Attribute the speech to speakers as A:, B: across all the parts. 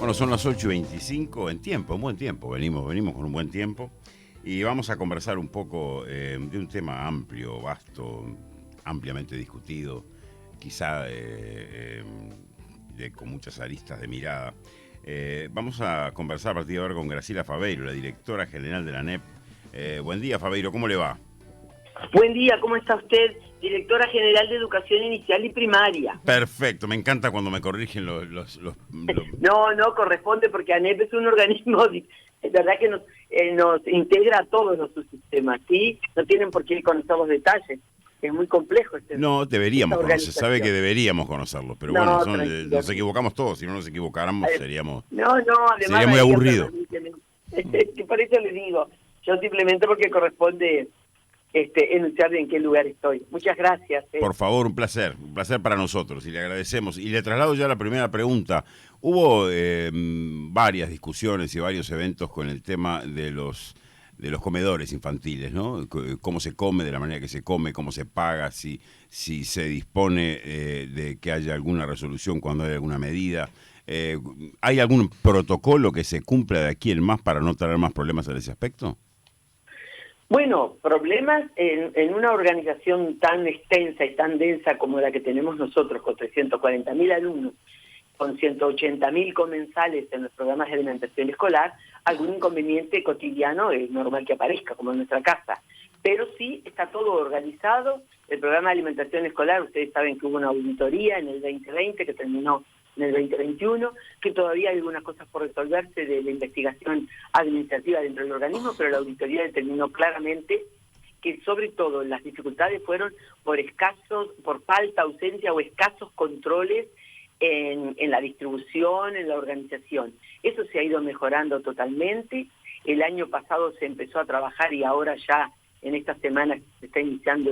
A: Bueno, son las 8:25 en tiempo, en buen tiempo. Venimos con un buen tiempo. Y vamos a conversar un poco de un tema amplio, vasto, ampliamente discutido, quizá con muchas aristas de mirada. Vamos a conversar a partir de ahora con Graciela Faveiro, la directora general de la ANEP. Buen día, Faveiro, ¿cómo le va?
B: Buen día, ¿cómo está usted? Directora General de Educación Inicial y Primaria.
A: Perfecto, me encanta cuando me corrigen los...
B: No corresponde porque ANEP es un organismo, es verdad que nos integra a todos los subsistemas, ¿sí? No tienen por qué conocer los detalles, es muy complejo
A: No, deberíamos conocer, sabe que deberíamos conocerlo, pero
B: no,
A: bueno, nos equivocamos todos, si no nos equivocáramos
B: además
A: sería muy aburrido.
B: Por eso le digo, yo simplemente porque corresponde enunciar en qué lugar estoy. Muchas gracias.
A: Por favor, un placer para nosotros y le agradecemos. Y le traslado ya la primera pregunta. Hubo varias discusiones y varios eventos con el tema de los comedores infantiles, ¿no? Cómo se come, de la manera que se come, cómo se paga, si se dispone de que haya alguna resolución cuando hay alguna medida. ¿Hay algún protocolo que se cumpla de aquí en más para no tener más problemas en ese aspecto?
B: Bueno, problemas en una organización tan extensa y tan densa como la que tenemos nosotros, con 340.000 alumnos, con 180.000 comensales en los programas de alimentación escolar, algún inconveniente cotidiano es normal que aparezca, como en nuestra casa. Pero sí, está todo organizado. El programa de alimentación escolar, ustedes saben que hubo una auditoría en el 2020 que terminó en el 2021, que todavía hay algunas cosas por resolverse de la investigación administrativa dentro del organismo, pero la auditoría determinó claramente que sobre todo las dificultades fueron por falta, ausencia o escasos controles en la distribución, en la organización. Eso se ha ido mejorando totalmente. El año pasado se empezó a trabajar y ahora ya en esta semana se está iniciando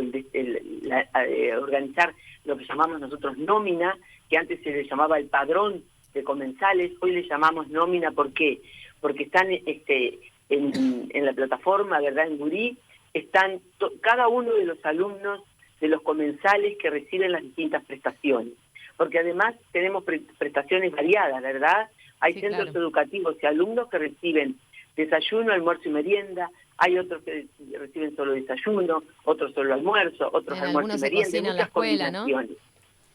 B: organizar lo que llamamos nosotros nómina, que antes se le llamaba el padrón de comensales, hoy le llamamos nómina. ¿Por qué? Porque están en la plataforma, ¿verdad?, en Gurí, están cada uno de los alumnos de los comensales que reciben las distintas prestaciones. Porque además tenemos prestaciones variadas, ¿verdad? Hay centros educativos y alumnos que reciben desayuno, almuerzo y merienda, hay otros que reciben solo desayuno, otros solo almuerzo, otros almuerzo y merienda,
C: en la escuela, ¿no?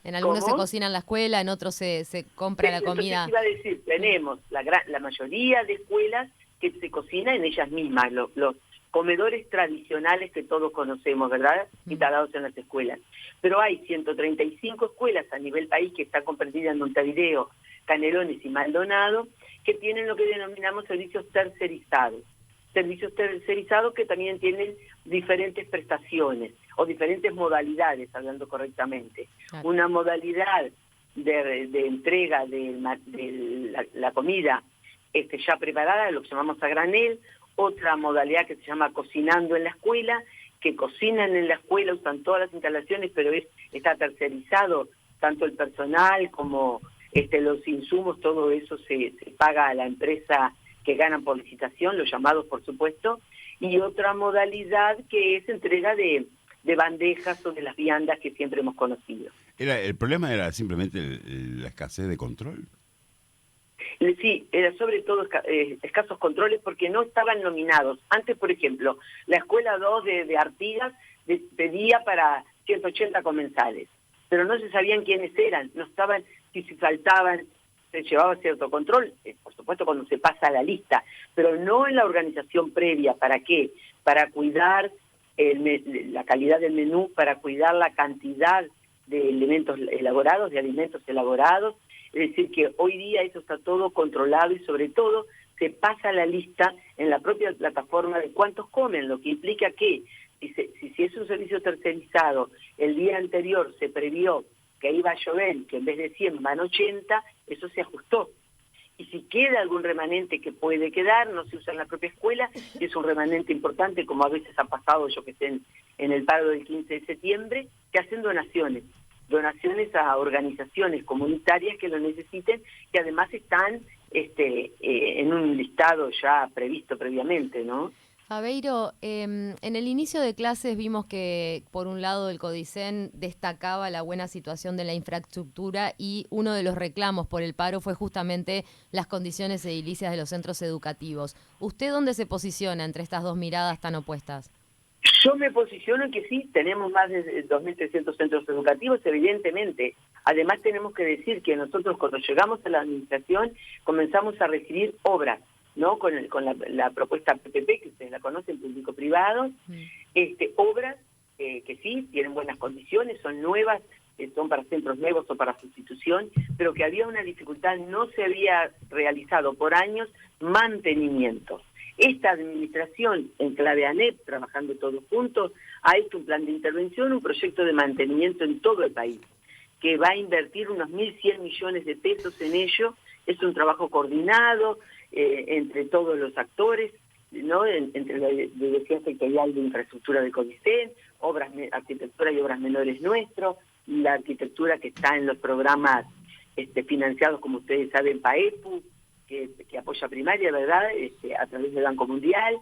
C: En algunos se cocina en la escuela, en otros se compra la comida.
B: Entonces iba a decir, tenemos la mayoría de escuelas que se cocina en ellas mismas, los comedores tradicionales que todos conocemos, ¿verdad?, instalados en las escuelas. Pero hay 135 escuelas a nivel país que están comprendidas en Montevideo, Canelones y Maldonado, que tienen lo que denominamos servicios tercerizados. Servicios tercerizados que también tienen diferentes prestaciones o diferentes modalidades, hablando correctamente. Claro. Una modalidad de entrega de la comida ya preparada, lo que llamamos a granel. Otra modalidad que se llama cocinando en la escuela, que cocinan en la escuela, usan todas las instalaciones, pero está tercerizado, tanto el personal como los insumos, todo eso se paga a la empresa que ganan por licitación, los llamados por supuesto. Y otra modalidad que es entrega de bandejas o de las viandas que siempre hemos conocido.
A: ¿El problema era simplemente la escasez de control?
B: Sí, era sobre todo escasos controles porque no estaban nominados. Antes, por ejemplo, la Escuela 2 de Artigas pedía para 180 comensales, pero no se sabían quiénes eran, no estaban, si faltaban, se llevaba cierto control, por supuesto cuando se pasa a la lista, pero no en la organización previa. ¿Para qué? Para cuidar la calidad del menú, para cuidar la cantidad de elementos elaborados, de alimentos elaborados. Es decir, que hoy día eso está todo controlado y sobre todo se pasa la lista en la propia plataforma de cuántos comen, lo que implica que si es un servicio tercerizado, el día anterior se previó que iba a llover, que en vez de 100 van 80, eso se ajustó. Y si queda algún remanente que puede quedar, no se usa en la propia escuela, y es un remanente importante, como a veces ha pasado, yo que sé, en el paro del 15 de septiembre, que hacen donaciones a organizaciones comunitarias que lo necesiten, que además están en un listado ya previsto previamente, ¿no?
C: Fabeiro, en el inicio de clases vimos que, por un lado, el CODICEN destacaba la buena situación de la infraestructura y uno de los reclamos por el paro fue justamente las condiciones edilicias de los centros educativos. ¿Usted dónde se posiciona entre estas dos miradas tan opuestas?
B: Yo me posiciono en que sí, tenemos más de 2.300 centros educativos, evidentemente. Además tenemos que decir que nosotros cuando llegamos a la administración comenzamos a recibir obras, ¿no? Con la propuesta PPP, que ustedes la conocen, público-privado, obras que sí, tienen buenas condiciones, son nuevas, son para centros nuevos o para sustitución, pero que había una dificultad, no se había realizado por años mantenimiento. Esta administración, en clave ANEP, trabajando todos juntos, ha hecho un plan de intervención, un proyecto de mantenimiento en todo el país, que va a invertir unos 1.100 millones de pesos en ello. Es un trabajo coordinado entre todos los actores, ¿no? Entre la Dirección Sectorial de Infraestructura del CODICEN, arquitectura y obras menores nuestros, la arquitectura que está en los programas financiados, como ustedes saben, PAEPU, que apoya primaria, ¿verdad?, a través del Banco Mundial,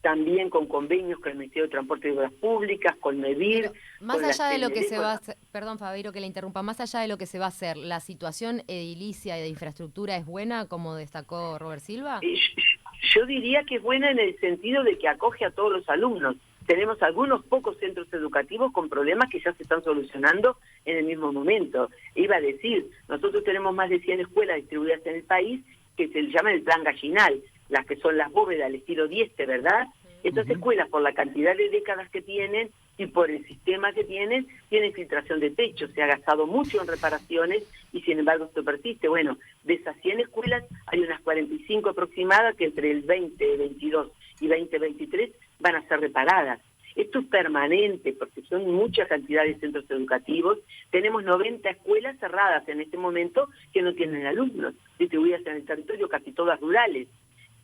B: también con convenios con el Ministerio de Transporte y Obras Públicas, con MEDIR.
C: Pero más allá de lo que se va a hacer, perdón Fabeiro que le interrumpa, más allá de lo que se va a hacer, ¿la situación edilicia y de infraestructura es buena, como destacó Robert Silva?
B: Yo diría que es buena en el sentido de que acoge a todos los alumnos. Tenemos algunos pocos centros educativos con problemas que ya se están solucionando en el mismo momento. Iba a decir, nosotros tenemos más de 100 escuelas distribuidas en el país que se llama el plan gallinal, las que son las bóvedas al estilo Dieste, ¿verdad? Estas escuelas, por la cantidad de décadas que tienen y por el sistema que tienen filtración de techo, se ha gastado mucho en reparaciones y sin embargo esto persiste. Bueno, de esas 100 escuelas hay unas 45 aproximadas que entre el 2022 y 2023 van a ser reparadas. Esto es permanente porque son mucha cantidad de centros educativos. Tenemos 90 escuelas cerradas en este momento que no tienen alumnos, distribuidas en el territorio, casi todas rurales.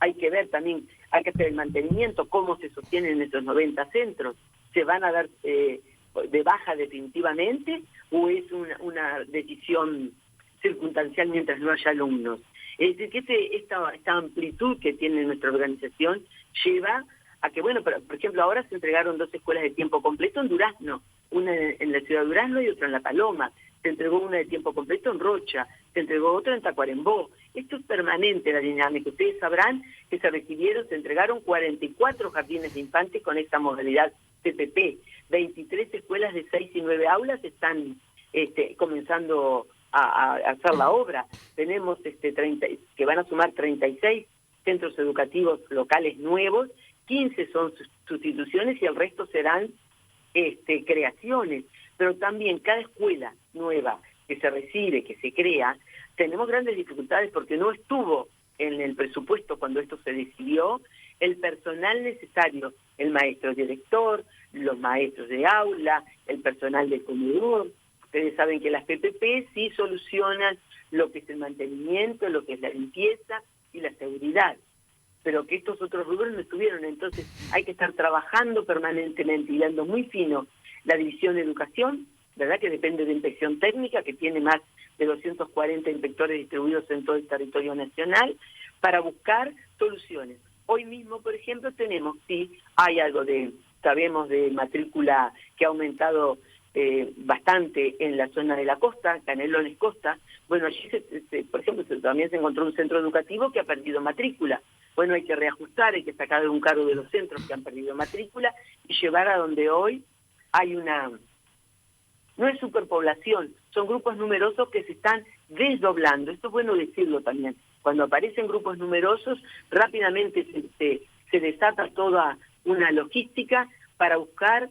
B: Hay que ver también, hay que hacer el mantenimiento, cómo se sostienen esos 90 centros. ¿Se van a dar de baja definitivamente o es una decisión circunstancial mientras no haya alumnos? Es decir, que esta amplitud que tiene nuestra organización lleva a que, bueno, por ejemplo, ahora se entregaron 2 escuelas de tiempo completo en Durazno, una en la ciudad de Durazno y otra en La Paloma. Se entregó una de tiempo completo en Rocha, se entregó otra en Tacuarembó. Esto es permanente, la dinámica. Ustedes sabrán que se entregaron 44 jardines de infantes con esta modalidad PPP. 23 escuelas de 6 y 9 aulas están comenzando a hacer la obra. Tenemos 30, que van a sumar 36 centros educativos locales nuevos, 15 son sustituciones y el resto serán creaciones. Pero también cada escuela nueva que se recibe, que se crea, tenemos grandes dificultades porque no estuvo en el presupuesto cuando esto se decidió el personal necesario, el maestro director, los maestros de aula, el personal de comedor. Ustedes saben que las PPP sí solucionan lo que es el mantenimiento, lo que es la limpieza y la seguridad, pero que estos otros rubros no estuvieron. Entonces hay que estar trabajando permanentemente y dando muy fino la división de educación, ¿verdad?, que depende de inspección técnica, que tiene más de 240 inspectores distribuidos en todo el territorio nacional, para buscar soluciones. Hoy mismo, por ejemplo, hay algo sabemos de matrícula que ha aumentado bastante en la zona de la costa, Canelones Costa. Bueno, allí, por ejemplo, también se encontró un centro educativo que ha perdido matrícula. Bueno, hay que reajustar, hay que sacar de un cargo de los centros que han perdido matrícula y llevar a donde hoy hay no es superpoblación, son grupos numerosos que se están desdoblando. Esto es bueno decirlo también. Cuando aparecen grupos numerosos, rápidamente se desata toda una logística para buscar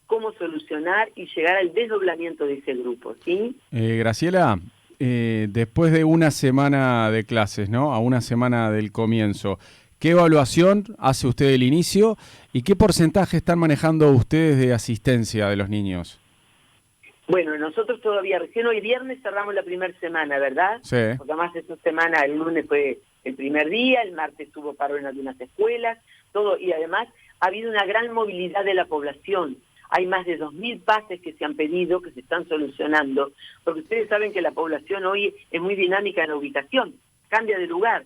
B: cómo solucionar y llegar al desdoblamiento de ese grupo, ¿sí?
D: Graciela, después de una semana de clases, ¿no?, a una semana del comienzo, ¿qué evaluación hace usted del inicio y qué porcentaje están manejando ustedes de asistencia de los niños?
B: Bueno, nosotros todavía, recién hoy viernes cerramos la primera semana, ¿verdad?
D: Sí.
B: Porque además esta semana, el lunes fue el primer día, el martes hubo paro en algunas escuelas, todo, y además ha habido una gran movilidad de la población. Hay más de 2.000 pases que se han pedido, que se están solucionando, porque ustedes saben que la población hoy es muy dinámica en la ubicación, cambia de lugar.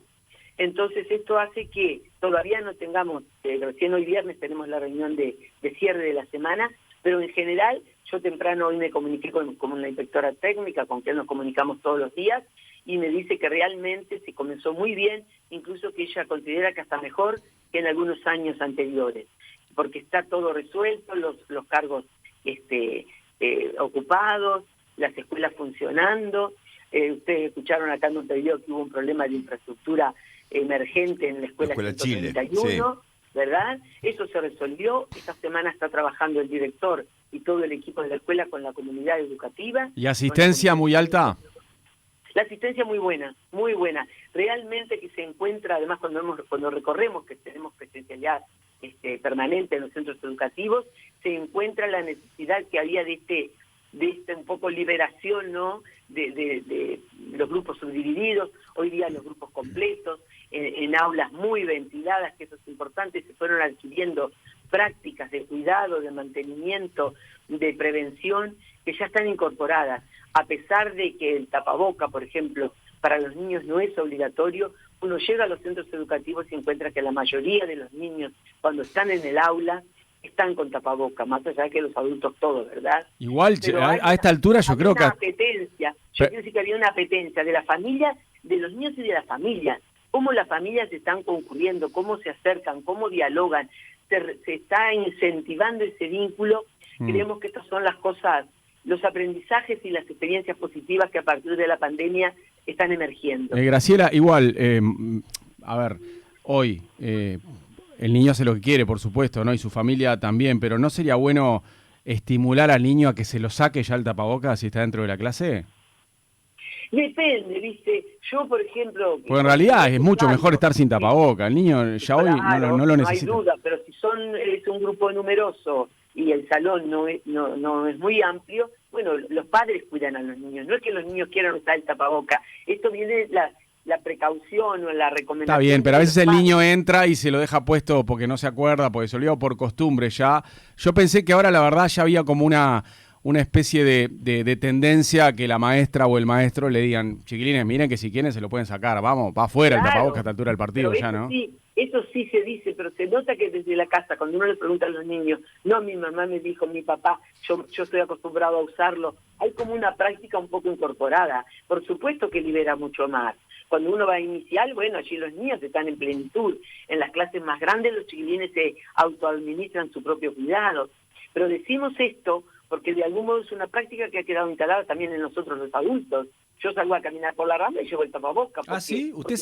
B: Entonces esto hace que todavía no tengamos, recién hoy viernes tenemos la reunión de cierre de la semana, pero en general yo temprano hoy me comuniqué con una inspectora técnica con quien nos comunicamos todos los días y me dice que realmente se comenzó muy bien, incluso que ella considera que hasta mejor que en algunos años anteriores, porque está todo resuelto, los cargos ocupados, las escuelas funcionando. Ustedes escucharon acá en Montevideo que hubo un problema de infraestructura emergente en la escuela 131,
A: Chile, sí.
B: ¿Verdad? Eso se resolvió. Esta semana está trabajando el director y todo el equipo de la escuela con la comunidad educativa.
D: ¿Y asistencia muy alta?
B: La asistencia muy buena, muy buena. Realmente que se encuentra, además cuando recorremos, que tenemos presencialidad permanente en los centros educativos, se encuentra la necesidad que había de un poco liberación, ¿no? De los grupos subdivididos, hoy día los grupos completos, en aulas muy ventiladas, que eso es importante, se fueron adquiriendo prácticas de cuidado, de mantenimiento, de prevención, que ya están incorporadas. A pesar de que el tapaboca, por ejemplo, para los niños no es obligatorio, uno llega a los centros educativos y encuentra que la mayoría de los niños, cuando están en el aula, están con tapaboca, más allá de que los adultos todos, ¿verdad?
D: Igual, a esta altura yo creo que...
B: Yo quiero decir que había una apetencia de la familia, de los niños y de la familia. Cómo las familias están concurriendo, cómo se acercan, cómo dialogan, se está incentivando ese vínculo. Creemos que estas son las cosas, los aprendizajes y las experiencias positivas que a partir de la pandemia están emergiendo.
D: Graciela, igual, a ver, hoy el niño hace lo que quiere, por supuesto, ¿no? Y su familia también, pero ¿no sería bueno estimular al niño a que se lo saque ya el tapabocas si está dentro de la clase?
B: Depende, ¿viste? Yo, por ejemplo...
D: Porque en realidad es mucho mejor estar sin tapabocas. El niño ya hoy no lo necesita.
B: No hay duda, pero si es un grupo numeroso y el salón no es muy amplio, bueno, los padres cuidan a los niños. No es que los niños quieran usar el tapaboca. Esto viene la precaución o la recomendación.
D: Está bien, pero a veces el niño entra y se lo deja puesto porque no se acuerda, porque se olvidó por costumbre ya. Yo pensé que ahora la verdad ya había como una especie de tendencia a que la maestra o el maestro le digan, chiquilines, miren que si quieren se lo pueden sacar, vamos, va afuera el tapabocas a esta altura del partido ya, ¿no?
B: Sí, eso sí se dice, pero se nota que desde la casa, cuando uno le pregunta a los niños, no, mi mamá me dijo, mi papá, yo estoy acostumbrado a usarlo, hay como una práctica un poco incorporada. Por supuesto que libera mucho más. Cuando uno va a inicial, bueno, allí los niños están en plenitud. En las clases más grandes los chiquilines se autoadministran su propio cuidado. Pero decimos esto porque de algún modo es una práctica que ha quedado instalada también en nosotros los adultos. Yo salgo a caminar por la Rambla y llevo el tapabocas.
D: ¿Ah, sí? ¿Usted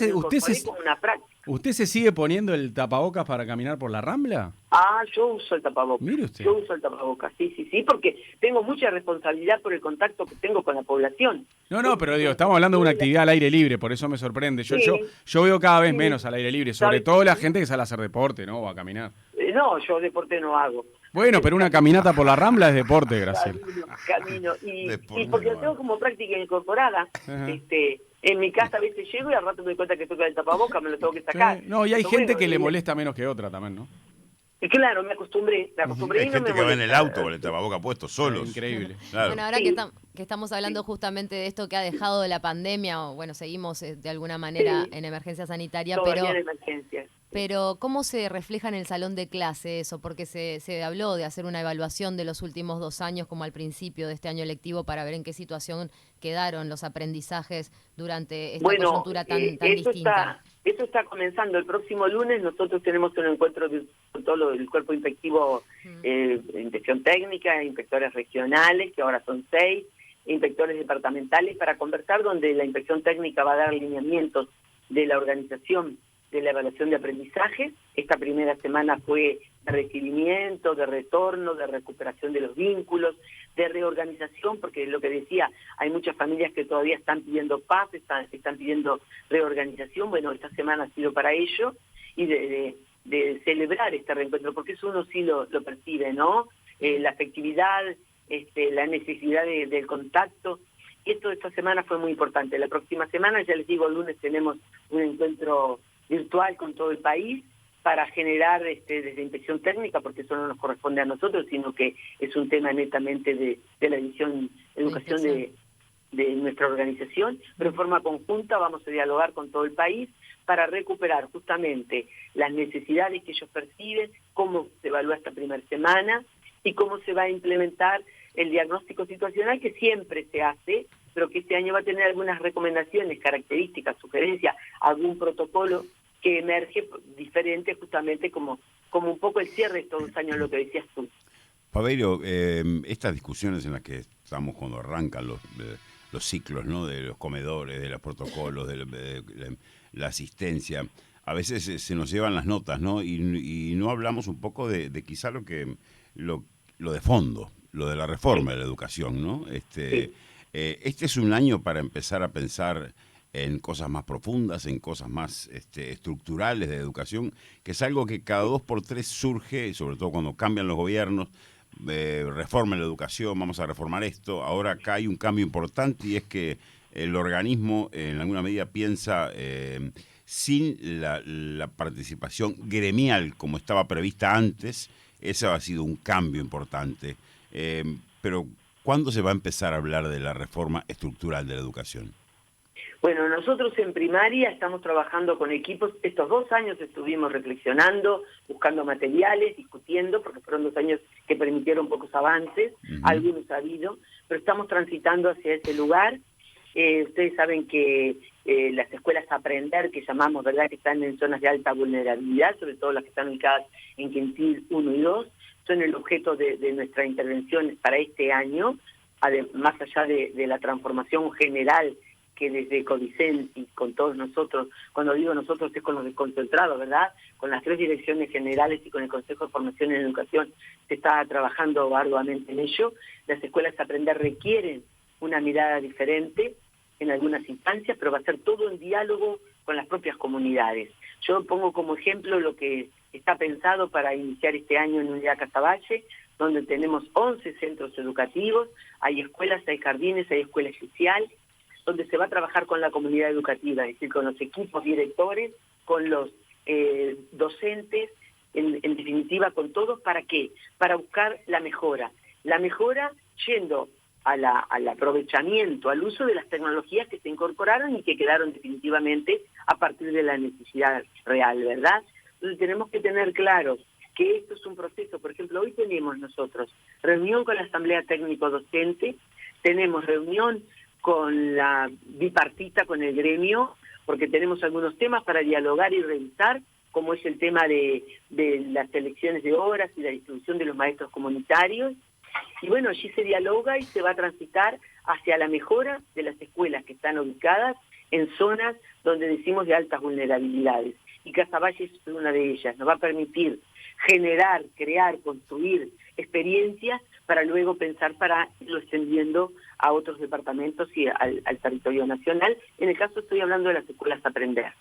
D: se sigue poniendo el tapabocas para caminar por la Rambla?
B: Ah, yo uso el tapabocas.
D: Mire usted.
B: Yo uso el tapabocas, sí, porque tengo mucha responsabilidad por el contacto que tengo con la población.
D: No, pero digo, estamos hablando de una actividad al aire libre, por eso me sorprende. Yo veo cada vez menos al aire libre, sobre todo la gente que sale a hacer deporte, ¿no? O a caminar.
B: No, yo deporte no hago.
D: Bueno, pero una caminata por la Rambla es deporte, Graciela.
B: Camino. Y porque lo tengo como práctica incorporada. En mi casa a veces llego y al rato me doy cuenta que toca el tapabocas, me lo tengo que sacar.
D: Sí. No, y hay gente que le molesta menos que otra también, ¿no?
B: Claro, me acostumbré
A: Hay
B: y no
A: gente
B: me
A: que va en
B: molesta.
A: el auto con el tapabocas puesto, solos.
D: Increíble.
A: Claro.
C: Bueno, ahora que estamos hablando justamente de esto que ha dejado de la pandemia, o bueno, seguimos de alguna manera en emergencia sanitaria,
B: Todavía en emergencia.
C: pero ¿cómo se refleja en el salón de clase eso? Porque se habló de hacer una evaluación de los últimos 2 años como al principio de este año lectivo para ver en qué situación quedaron los aprendizajes durante esta coyuntura tan distinta.
B: Eso está comenzando. El próximo lunes nosotros tenemos un encuentro con todo el cuerpo inspectivo, inspección técnica, inspectores regionales, que ahora son 6, inspectores departamentales, para conversar, donde la inspección técnica va a dar lineamientos de la organización de la evaluación de aprendizaje. Esta primera semana fue de recibimiento, de retorno, de recuperación de los vínculos, de reorganización, porque lo que decía, hay muchas familias que todavía están pidiendo paz, están pidiendo reorganización. Bueno, esta semana ha sido para ello, y de celebrar este reencuentro, porque eso uno sí lo percibe, ¿no? La afectividad, la necesidad del contacto. Esto de esta semana fue muy importante. La próxima semana, ya les digo, el lunes tenemos un encuentro virtual con todo el país para generar desde inspección técnica, porque eso no nos corresponde a nosotros, sino que es un tema netamente de la división educación de nuestra organización, pero en forma conjunta vamos a dialogar con todo el país para recuperar justamente las necesidades que ellos perciben, cómo se evalúa esta primera semana y cómo se va a implementar el diagnóstico situacional que siempre se hace, pero que este año va a tener algunas recomendaciones, características, sugerencias, algún protocolo que emerge diferente justamente como un poco el cierre de estos 2 años, lo que decías tú.
A: Paveiro, estas discusiones en las que estamos cuando arrancan los ciclos, ¿no? De los comedores, de los protocolos, de la asistencia, a veces se nos llevan las notas, ¿no? Y no hablamos un poco de quizá lo de fondo, lo de la reforma de la educación, ¿no? Este es un año para empezar a pensar en cosas más profundas, en cosas más estructurales de educación, que es algo que cada 2 por 3 surge, sobre todo cuando cambian los gobiernos, reforma la educación, vamos a reformar esto. Ahora acá hay un cambio importante y es que el organismo en alguna medida piensa sin la participación gremial como estaba prevista antes. Ese ha sido un cambio importante. Pero ¿cuándo se va a empezar a hablar de la reforma estructural de la educación?
B: Bueno, nosotros en primaria estamos trabajando con equipos. Estos 2 años estuvimos reflexionando, buscando materiales, discutiendo, porque fueron 2 años que permitieron pocos avances, algunos ha habido, pero estamos transitando hacia ese lugar. Ustedes saben que las escuelas Aprender, que llamamos, ¿verdad?, que están en zonas de alta vulnerabilidad, sobre todo las que están ubicadas en Quintil 1 y 2, son el objeto de nuestra intervención para este año, más allá de la transformación general que desde Codicen y con todos nosotros, cuando digo nosotros es con los desconcentrados, ¿verdad?, con las 3 direcciones generales y con el Consejo de Formación en Educación, se está trabajando arduamente en ello. Las escuelas Aprender requieren una mirada diferente en algunas instancias, pero va a ser todo en diálogo con las propias comunidades. Yo pongo como ejemplo lo que está pensado para iniciar este año en Unidad Casaballe, donde tenemos 11 centros educativos, hay escuelas, hay jardines, hay escuela especial, donde se va a trabajar con la comunidad educativa, es decir, con los equipos directores, con los docentes, en definitiva con todos. ¿Para qué? Para buscar la mejora yendo al aprovechamiento, al uso de las tecnologías que se incorporaron y que quedaron definitivamente a partir de la necesidad real, ¿verdad? Entonces tenemos que tener claro que esto es un proceso. Por ejemplo, hoy tenemos nosotros reunión con la Asamblea Técnico Docente, tenemos reunión con la bipartita, con el gremio, porque tenemos algunos temas para dialogar y revisar, como es el tema de las selecciones de horas y la distribución de los maestros comunitarios. Y bueno, allí se dialoga y se va a transitar hacia la mejora de las escuelas que están ubicadas en zonas donde decimos de altas vulnerabilidades. Y Casaballe es una de ellas. Nos va a permitir generar, crear, construir experiencias para luego pensar para irlo extendiendo a otros departamentos y al territorio nacional. En el caso estoy hablando de las escuelas Aprender.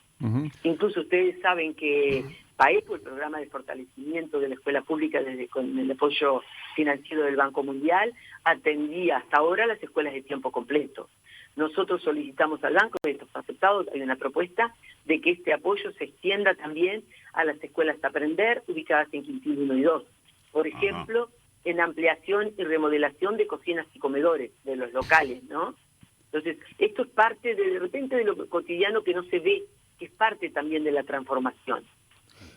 B: Incluso ustedes saben que PAEPO, el programa de fortalecimiento de la escuela pública con el apoyo financiero del Banco Mundial, atendía hasta ahora las escuelas de tiempo completo. Nosotros solicitamos al banco, esto fue aceptado, hay una propuesta de que este apoyo se extienda también a las escuelas Aprender ubicadas en Quintil 1 y 2. Por ejemplo, en ampliación y remodelación de cocinas y comedores de los locales, ¿no? Entonces, esto es parte de repente de lo cotidiano que no se ve, que es parte también de la transformación.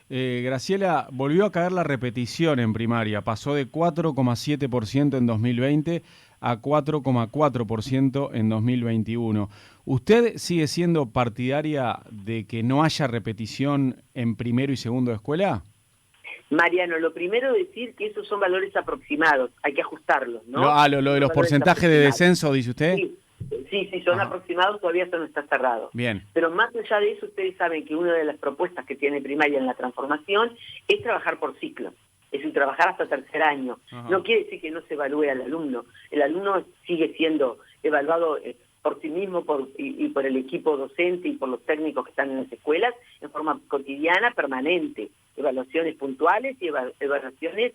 D: Graciela, volvió a caer la repetición en primaria, pasó de 4,7% en 2020 a 4,4% en 2021. ¿Usted sigue siendo partidaria de que no haya repetición en primero y segundo de escuela?
B: Mariano, lo primero decir que esos son valores aproximados, hay que ajustarlos, ¿no?
D: Lo de los porcentajes de descenso, dice usted.
B: Sí, son aproximados, todavía eso no está cerrado.
D: Bien.
B: Pero más allá de eso, ustedes saben que una de las propuestas que tiene primaria en la transformación es trabajar por ciclo, es decir, trabajar hasta tercer año. No quiere decir que no se evalúe al alumno, el alumno sigue siendo evaluado por sí mismo y por el equipo docente y por los técnicos que están en las escuelas en forma cotidiana, permanente, evaluaciones puntuales y evaluaciones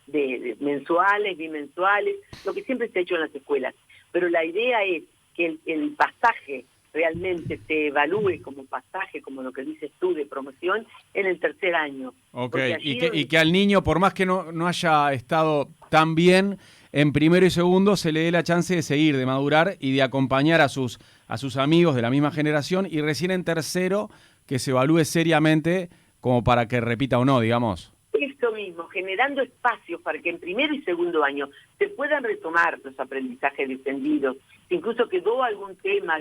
B: de mensuales, bimensuales, lo que siempre se ha hecho en las escuelas. Pero la idea es que el pasaje realmente se evalúe como pasaje, como lo que dices tú, de promoción, en el tercer año.
D: Ok, y que al niño, por más que no haya estado tan bien, en primero y segundo se le dé la chance de seguir, de madurar y de acompañar a sus amigos de la misma generación, y recién en tercero que se evalúe seriamente como para que repita o no, digamos.
B: Esto mismo, generando espacios para que en primero y segundo año se puedan retomar los aprendizajes defendidos, incluso quedó algún tema,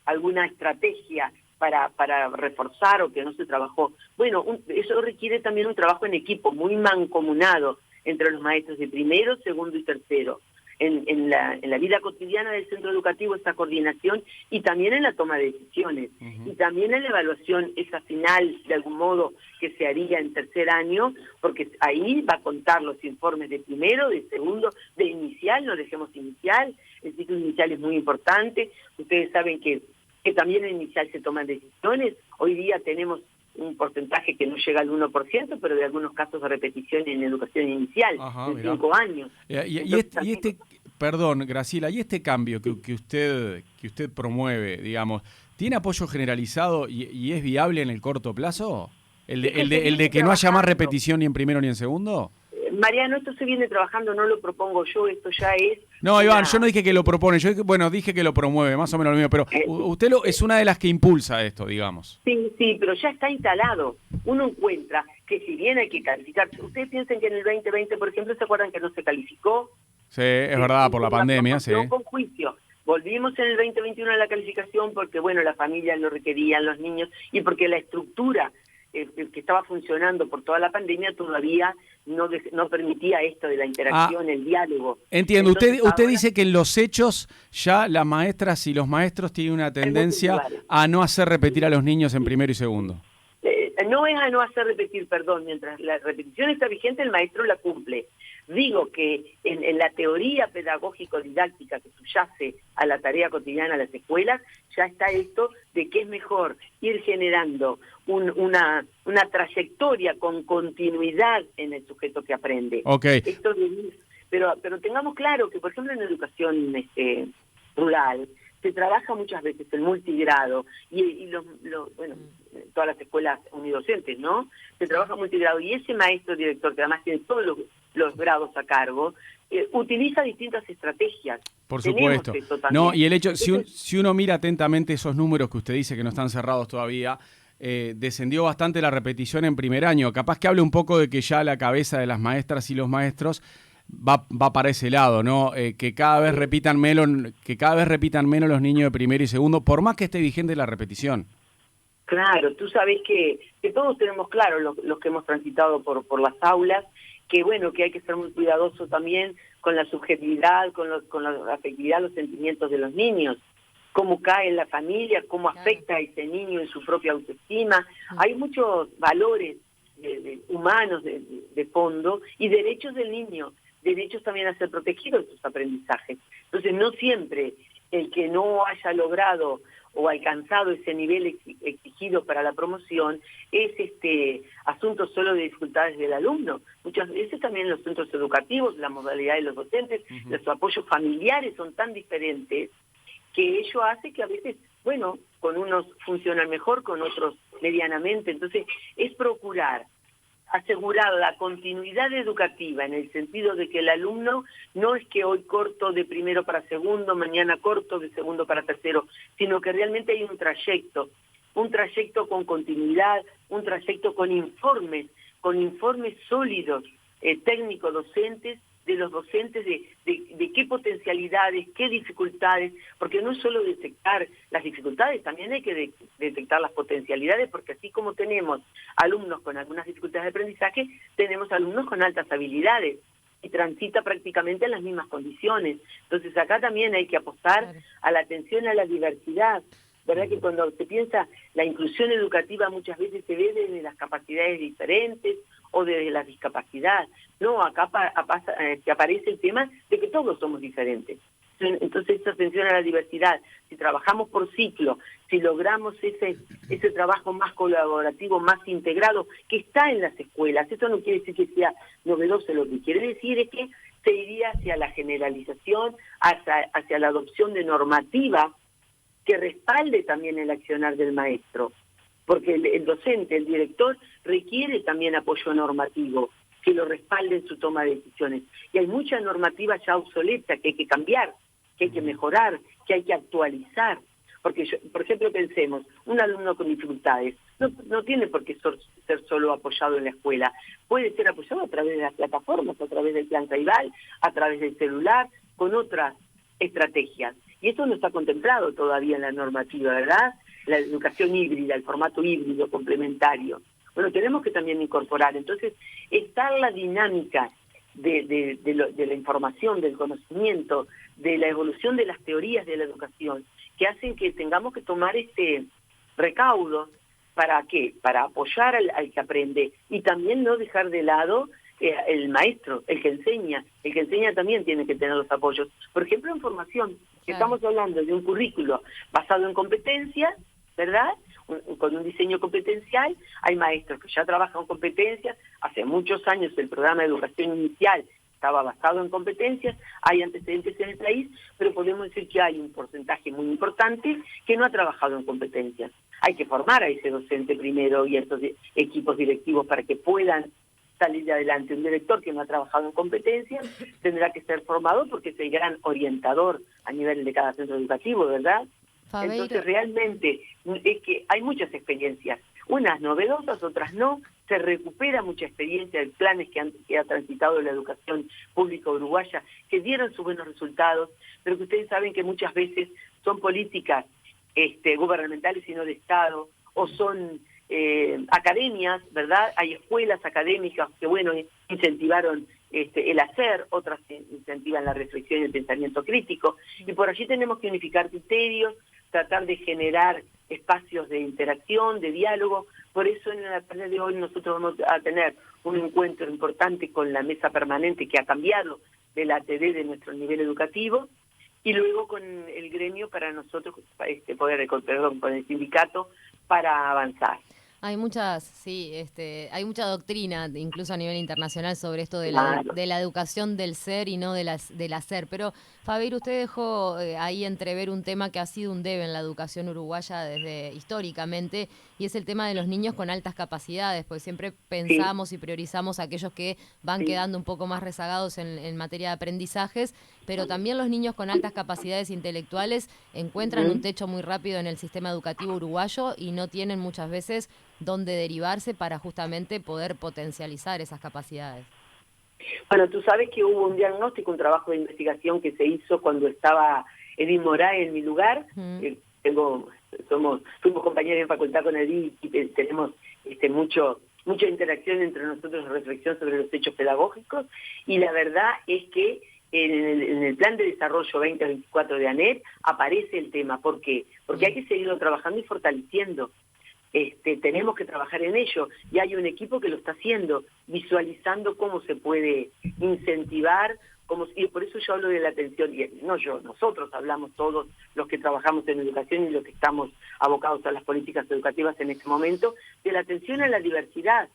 B: alguna estrategia para reforzar o que no se trabajó. Bueno, eso requiere también un trabajo en equipo, muy mancomunado entre los maestros de primero, segundo y tercero. En la vida cotidiana del centro educativo, esa coordinación, y también en la toma de decisiones, y también en la evaluación, esa final, de algún modo, que se haría en tercer año, porque ahí va a contar los informes de primero, de segundo, de inicial, no dejemos inicial, el ciclo inicial es muy importante. Ustedes saben que también en inicial se toman decisiones. Hoy día tenemos un porcentaje que no llega al 1%, pero de algunos casos de repetición en educación inicial, en 5 años.
D: Perdón, Graciela, ¿y este cambio que usted promueve, digamos, tiene apoyo generalizado y es viable en el corto plazo? ¿El de que no haya más repetición ni en primero ni en segundo?
B: Mariano, esto se viene trabajando, no lo propongo yo, esto ya es...
D: No, Iván, yo no dije que lo propone, dije que lo promueve, más o menos lo mismo, pero usted es una de las que impulsa esto, digamos.
B: Sí, pero ya está instalado. Uno encuentra que si bien hay que calificar, ustedes piensen que en el 2020, por ejemplo, ¿se acuerdan que no se calificó?
D: Sí, es verdad, por la pandemia, sí.
B: Con juicio. Volvimos en el 2021 a la calificación porque, bueno, las familias lo requerían, los niños, y porque la estructura que estaba funcionando por toda la pandemia todavía no permitía esto de la interacción, el diálogo.
D: Entiendo. Entonces, usted dice que en los hechos ya las maestras y los maestros tienen una tendencia a no hacer repetir a los niños en primero y segundo.
B: No es a no hacer repetir, perdón, mientras la repetición está vigente, el maestro la cumple. Digo que en la teoría pedagógico-didáctica que subyace a la tarea cotidiana de las escuelas, ya está esto de que es mejor ir generando una trayectoria con continuidad en el sujeto que aprende.
D: Okay.
B: Pero tengamos claro que, por ejemplo, en educación rural, se trabaja muchas veces el multigrado y todas las escuelas unidocentes, ¿no? Se trabaja multigrado y ese maestro director, que además tiene todos los grados a cargo, utiliza distintas estrategias.
D: Por supuesto. No, y el hecho, si uno mira atentamente esos números que usted dice que no están cerrados todavía, descendió bastante la repetición en primer año. Capaz que hable un poco de que ya la cabeza de las maestras y los maestros va para ese lado, ¿no? Que cada vez repitan menos los niños de primero y segundo, por más que esté vigente la repetición.
B: Claro, tú sabes que todos tenemos claro, los que hemos transitado por las aulas, que bueno, que hay que ser muy cuidadoso también con la subjetividad, con la afectividad, los sentimientos de los niños, cómo cae en la familia, cómo afecta a ese niño en su propia autoestima. Hay muchos valores humanos de fondo y derechos del niño, derechos también a ser protegidos de sus aprendizajes. Entonces, no siempre el que no haya logrado o alcanzado ese nivel exigido para la promoción es asunto solo de dificultades del alumno. Muchas veces también los centros educativos, la modalidad de los docentes, los apoyos familiares son tan diferentes que ello hace que a veces, bueno, con unos funcionan mejor, con otros medianamente. Entonces, es procurar asegurar la continuidad educativa en el sentido de que el alumno no es que hoy corto de primero para segundo, mañana corto de segundo para tercero, sino que realmente hay un trayecto con continuidad, un trayecto con informes sólidos, técnico-docentes, de los docentes de qué potencialidades, qué dificultades, porque no es solo detectar las dificultades, también hay que detectar las potencialidades, porque así como tenemos alumnos con algunas dificultades de aprendizaje, tenemos alumnos con altas habilidades y transita prácticamente en las mismas condiciones. Entonces acá también hay que apostar a la atención a la diversidad. ¿Verdad que cuando se piensa la inclusión educativa muchas veces se ve desde las capacidades diferentes o desde la discapacidad? No, acá aparece el tema de que todos somos diferentes. Entonces esa atención a la diversidad, si trabajamos por ciclo, si logramos ese trabajo más colaborativo, más integrado, que está en las escuelas, eso no quiere decir que sea novedoso, lo que quiere decir es que se iría hacia la generalización, hacia la adopción de normativa que respalde también el accionar del maestro, porque el docente, el director, requiere también apoyo normativo. que lo respalden en su toma de decisiones. Y hay mucha normativa ya obsoleta que hay que cambiar, que hay que mejorar, que hay que actualizar. Porque, por ejemplo, pensemos, un alumno con dificultades no tiene por qué ser solo apoyado en la escuela, puede ser apoyado a través de las plataformas, a través del plan Ceibal, a través del celular, con otras estrategias. Y eso no está contemplado todavía en la normativa, ¿verdad? La educación híbrida, el formato híbrido complementario. Bueno, tenemos que también incorporar. Entonces, está la dinámica de la información, del conocimiento, de la evolución de las teorías de la educación, que hacen que tengamos que tomar recaudos. ¿Para qué? Para apoyar al que aprende y también no dejar de lado el maestro, el que enseña. El que enseña también tiene que tener los apoyos. Por ejemplo, en formación, que estamos hablando de un currículo basado en competencias, ¿verdad? Con un diseño competencial. Hay maestros que ya trabajan competencias. Hace muchos años el programa de educación inicial estaba basado en competencias, hay antecedentes en el país, pero podemos decir que hay un porcentaje muy importante que no ha trabajado en competencias. Hay que formar a ese docente primero y a estos equipos directivos para que puedan salir de adelante. Un director que no ha trabajado en competencias tendrá que ser formado porque es el gran orientador a nivel de cada centro educativo, ¿verdad?
C: Fabeiro.
B: Entonces realmente es que hay muchas experiencias, unas novedosas, otras no. Se recupera mucha experiencia de planes que ha transitado la educación pública uruguaya, que dieron sus buenos resultados, pero que ustedes saben que muchas veces son políticas gubernamentales y no de Estado, o son academias, ¿verdad? Hay escuelas académicas que, bueno, incentivaron el hacer, otras incentivan la reflexión y el pensamiento crítico, y por allí tenemos que unificar criterios, tratar de generar espacios de interacción, de diálogo. Por eso en la tarde de hoy nosotros vamos a tener un encuentro importante con la mesa permanente que ha cambiado de la ATD de nuestro nivel educativo, y luego con el gremio para nosotros, con el sindicato, para avanzar.
C: Hay hay mucha doctrina, incluso a nivel internacional, sobre esto de
B: Claro.
C: de la educación del ser y no del hacer. Pero, Fabeiro, usted dejó ahí entrever un tema que ha sido un debe en la educación uruguaya desde históricamente, y es el tema de los niños con altas capacidades, porque siempre pensamos y priorizamos a aquellos que van quedando un poco más rezagados en materia de aprendizajes, pero también los niños con altas capacidades intelectuales encuentran un techo muy rápido en el sistema educativo uruguayo y no tienen muchas veces dónde derivarse para justamente poder potencializar esas capacidades.
B: Bueno, tú sabes que hubo un diagnóstico, un trabajo de investigación que se hizo cuando estaba Edith Morá en mi lugar. Fuimos compañeros en facultad con Edith y tenemos mucha interacción entre nosotros en reflexión sobre los hechos pedagógicos, y la verdad es que en el plan de desarrollo 2024 de ANEP aparece el tema. ¿Por qué? Porque hay que seguirlo trabajando y fortaleciendo. Tenemos que trabajar en ello, y hay un equipo que lo está haciendo, visualizando cómo se puede incentivar, y por eso yo hablo de la atención, y no yo, nosotros hablamos todos los que trabajamos en educación y los que estamos abocados a las políticas educativas en este momento, de la atención a la diversidad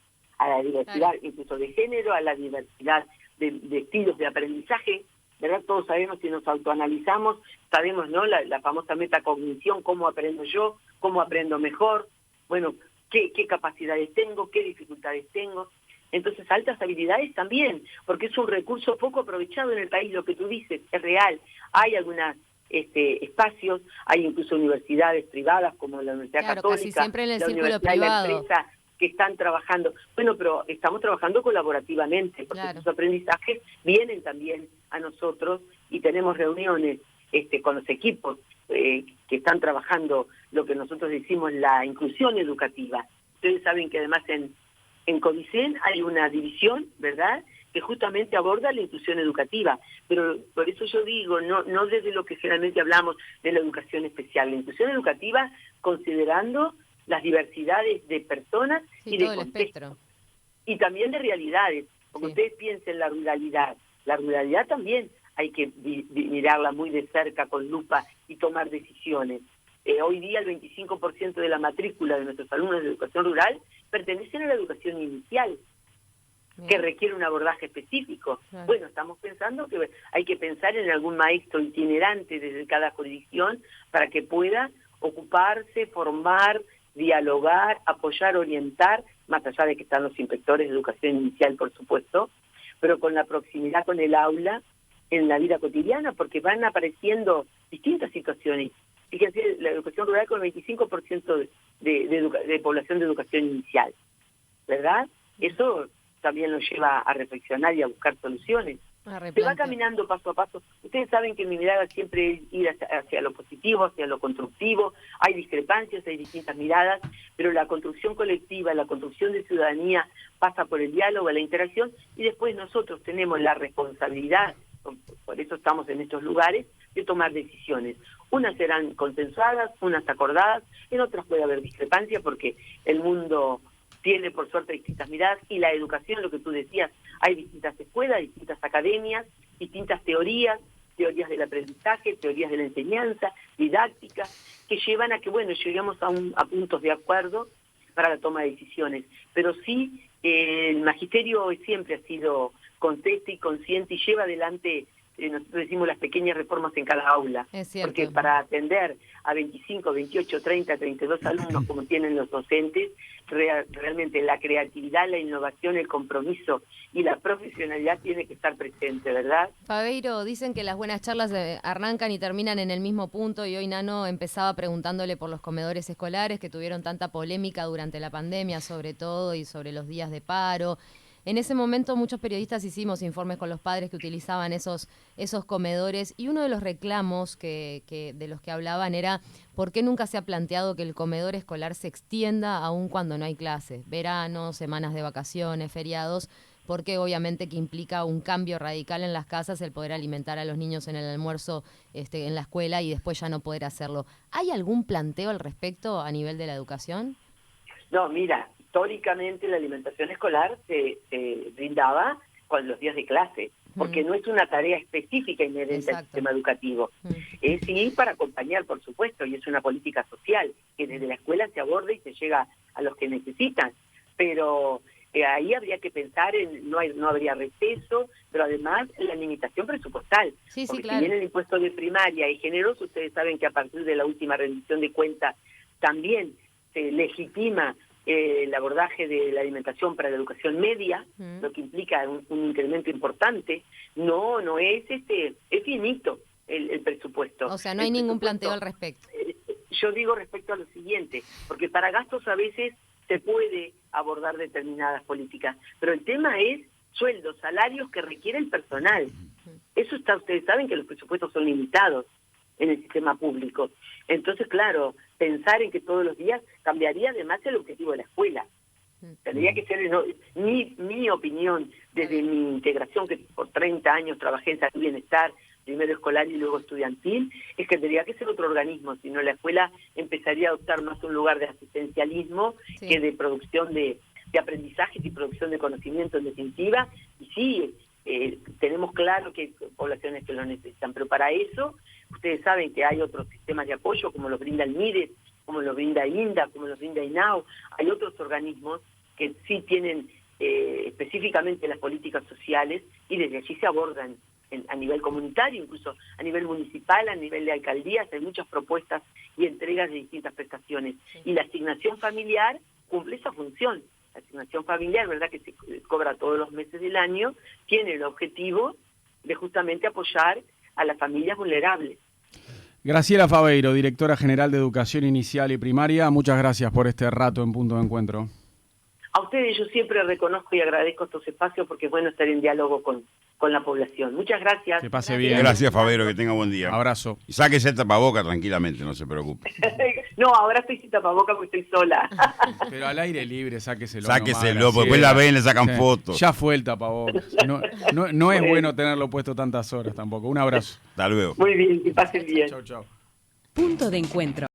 B: incluso de género, a la diversidad de estilos de aprendizaje, ¿verdad? Todos sabemos, si nos autoanalizamos, sabemos, ¿no?, la famosa metacognición, cómo aprendo yo, cómo aprendo mejor, bueno, qué capacidades tengo, qué dificultades tengo. Entonces, altas habilidades también, porque es un recurso poco aprovechado en el país. Lo que tú dices es real. Hay algunos espacios, hay incluso universidades privadas como la Universidad Católica,
C: casi siempre en el
B: la
C: círculo
B: universidad
C: privado.
B: Y la empresa, que están trabajando. Bueno, pero estamos trabajando colaborativamente, porque sus aprendizajes vienen también a nosotros, y tenemos reuniones con los equipos que están trabajando lo que nosotros decimos la inclusión educativa. Ustedes saben que además en CODICEN hay una división, ¿verdad?, que justamente aborda la inclusión educativa, pero por eso yo digo, no desde lo que generalmente hablamos de la educación especial, la inclusión educativa considerando las diversidades de personas y de contextos, y también de realidades, porque ustedes piensen la ruralidad también hay que mirarla muy de cerca, con lupa, y tomar decisiones. Hoy día el 25% de la matrícula de nuestros alumnos de educación rural pertenecen a la educación inicial, que requiere un abordaje específico. Bueno, estamos pensando que hay que pensar en algún maestro itinerante desde cada jurisdicción para que pueda ocuparse, formar dialogar, apoyar, orientar, más allá de que están los inspectores de educación inicial, por supuesto, pero con la proximidad con el aula en la vida cotidiana, porque van apareciendo distintas situaciones. Fíjense, la educación rural con el 25% de población de educación inicial, ¿verdad? Eso también nos lleva a reflexionar y a buscar soluciones. Se va caminando paso a paso. Ustedes saben que mi mirada siempre es ir hacia lo positivo, hacia lo constructivo. Hay discrepancias, hay distintas miradas, pero la construcción colectiva, la construcción de ciudadanía pasa por el diálogo, la interacción, y después nosotros tenemos la responsabilidad, por eso estamos en estos lugares, de tomar decisiones. Unas serán consensuadas, unas acordadas, en otras puede haber discrepancia porque el mundo tiene por suerte distintas miradas, y la educación, lo que tú decías, hay distintas escuelas, distintas academias, distintas teorías del aprendizaje, teorías de la enseñanza, didácticas, que llevan a que, bueno, lleguemos a puntos de acuerdo para la toma de decisiones. Pero sí, el magisterio siempre ha sido consciente y consciente y lleva adelante, nosotros decimos, las pequeñas reformas en cada aula.
C: Es cierto.
B: Porque para atender a 25, 28, 30, 32 alumnos como tienen los docentes, realmente la creatividad, la innovación, el compromiso y la profesionalidad tiene que estar presente, ¿verdad?
C: Fabeiro, dicen que las buenas charlas arrancan y terminan en el mismo punto, y hoy Nano empezaba preguntándole por los comedores escolares que tuvieron tanta polémica durante la pandemia, sobre todo, y sobre los días de paro. En ese momento muchos periodistas hicimos informes con los padres que utilizaban esos comedores, y uno de los reclamos de los que hablaban era ¿por qué nunca se ha planteado que el comedor escolar se extienda aún cuando no hay clases? Verano, semanas de vacaciones, feriados, porque obviamente que implica un cambio radical en las casas el poder alimentar a los niños en el almuerzo en la escuela y después ya no poder hacerlo. ¿Hay algún planteo al respecto a nivel de la educación?
B: No, mira, históricamente la alimentación escolar se brindaba con los días de clase, porque no es una tarea específica inherente al sistema educativo. Es sí para acompañar, por supuesto, y es una política social, que desde la escuela se aborda y se llega a los que necesitan, pero ahí habría que pensar en, no habría receso, pero además la limitación presupuestal.
C: Sí,
B: porque
C: claro.
B: Si bien el impuesto de primaria es generoso, ustedes saben que a partir de la última rendición de cuentas también se legitima el abordaje de la alimentación para la educación media, lo que implica un incremento importante. No es es finito el presupuesto.
C: O sea, no hay ningún planteo al respecto.
B: Yo digo respecto a lo siguiente, porque para gastos a veces se puede abordar determinadas políticas, pero el tema es sueldos, salarios que requiere el personal. Eso ustedes saben que los presupuestos son limitados en el sistema público. Entonces, claro, pensar en que todos los días cambiaría además el objetivo de la escuela. Tendría que ser, mi opinión, desde mi integración, que por 30 años trabajé en salud y bienestar, primero escolar y luego estudiantil, es que tendría que ser otro organismo, si no la escuela empezaría a adoptar más un lugar de asistencialismo que de producción de aprendizajes y producción de conocimiento en definitiva. Y sí, tenemos claro que hay poblaciones que lo necesitan, pero para eso ustedes saben que hay otros sistemas de apoyo, como los brinda el MIDES, como los brinda INDA, como los brinda INAO. Hay otros organismos que sí tienen específicamente las políticas sociales, y desde allí se abordan a nivel comunitario, incluso a nivel municipal, a nivel de alcaldías. Hay muchas propuestas y entregas de distintas prestaciones. Y la asignación familiar cumple esa función. La asignación familiar, ¿verdad?, que se cobra todos los meses del año, tiene el objetivo de justamente apoyar a las familias vulnerables.
D: Graciela Fabeiro, directora general de Educación Inicial y Primaria, muchas gracias por este rato en Punto de Encuentro.
B: A ustedes yo siempre reconozco y agradezco estos espacios porque es bueno estar en diálogo con la población. Muchas gracias.
D: Que pase bien.
A: Gracias, Fabeiro, que tenga buen día.
D: Abrazo.
A: Y sáquese el tapaboca tranquilamente, no se preocupe.
B: No, ahora estoy sin tapabocas porque estoy sola.
D: Pero al aire libre, sáqueselo.
A: Sáqueselo, porque después la ven, le sacan fotos.
D: Ya fue el tapabocas. No es bueno tenerlo puesto tantas horas tampoco. Un abrazo.
A: Hasta luego.
B: Muy bien, que pasen bien.
D: Chau, chau.
E: Punto de Encuentro.